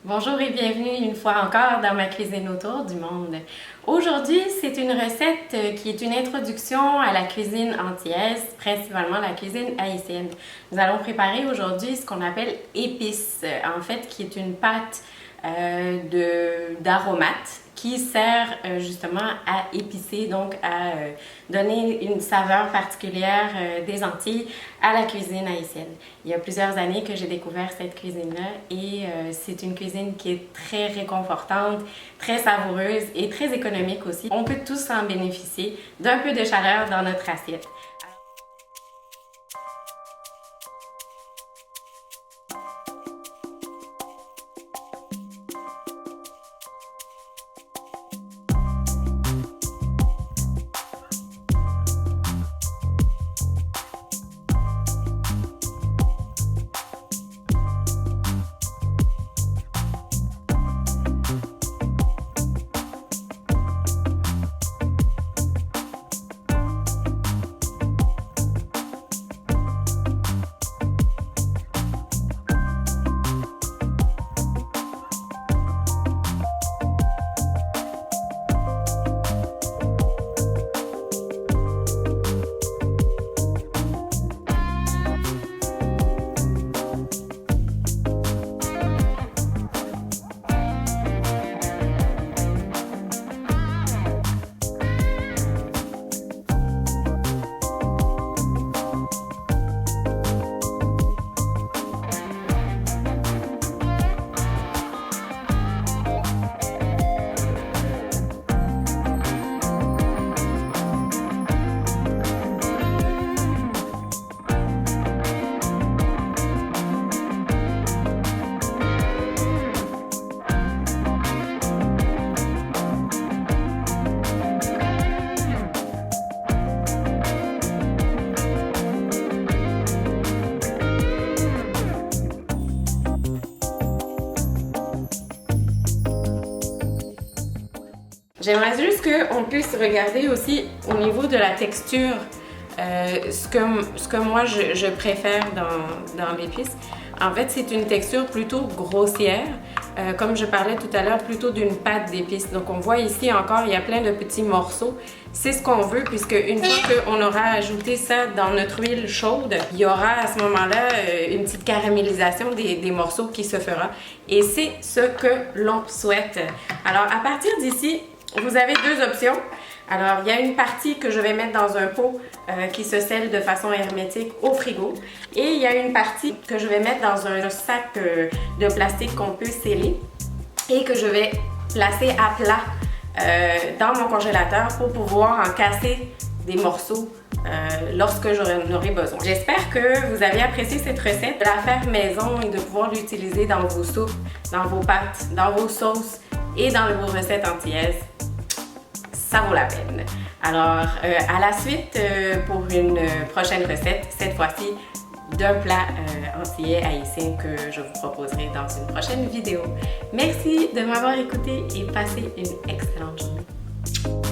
Bonjour et bienvenue une fois encore dans ma cuisine autour du monde. Aujourd'hui, c'est une recette qui est une introduction à la cuisine antillaise, principalement la cuisine haïtienne. Nous allons préparer aujourd'hui ce qu'on appelle épices, en fait, qui est une pâte d'aromates qui sert justement à épicer, donc à donner une saveur particulière des Antilles à la cuisine haïtienne. Il y a plusieurs années que j'ai découvert cette cuisine-là et c'est une cuisine qui est très réconfortante, très savoureuse et très économique aussi. On peut tous en bénéficier d'un peu de chaleur dans notre assiette. J'aimerais juste qu'on puisse regarder aussi au niveau de la texture ce que moi je préfère dans l'épice. En fait, c'est une texture plutôt grossière, comme je parlais tout à l'heure, plutôt d'une pâte d'épices. Donc on voit ici encore, il y a plein de petits morceaux. C'est ce qu'on veut puisque une fois qu'on aura ajouté ça dans notre huile chaude, il y aura à ce moment-là une petite caramélisation des morceaux qui se fera. Et c'est ce que l'on souhaite. Alors à partir d'ici, vous avez deux options. Alors, il y a une partie que je vais mettre dans un pot qui se scelle de façon hermétique au frigo. Et il y a une partie que je vais mettre dans un sac de plastique qu'on peut sceller et que je vais placer à plat dans mon congélateur pour pouvoir en casser des morceaux lorsque j'en aurai besoin. J'espère que vous avez apprécié cette recette, de la faire maison et de pouvoir l'utiliser dans vos soupes, dans vos pâtes, dans vos sauces et dans vos recettes antillaises. Ça vaut la peine. Alors, à la suite pour une prochaine recette, cette fois-ci d'un plat antillais haïtien que je vous proposerai dans une prochaine vidéo. Merci de m'avoir écouté et passez une excellente journée.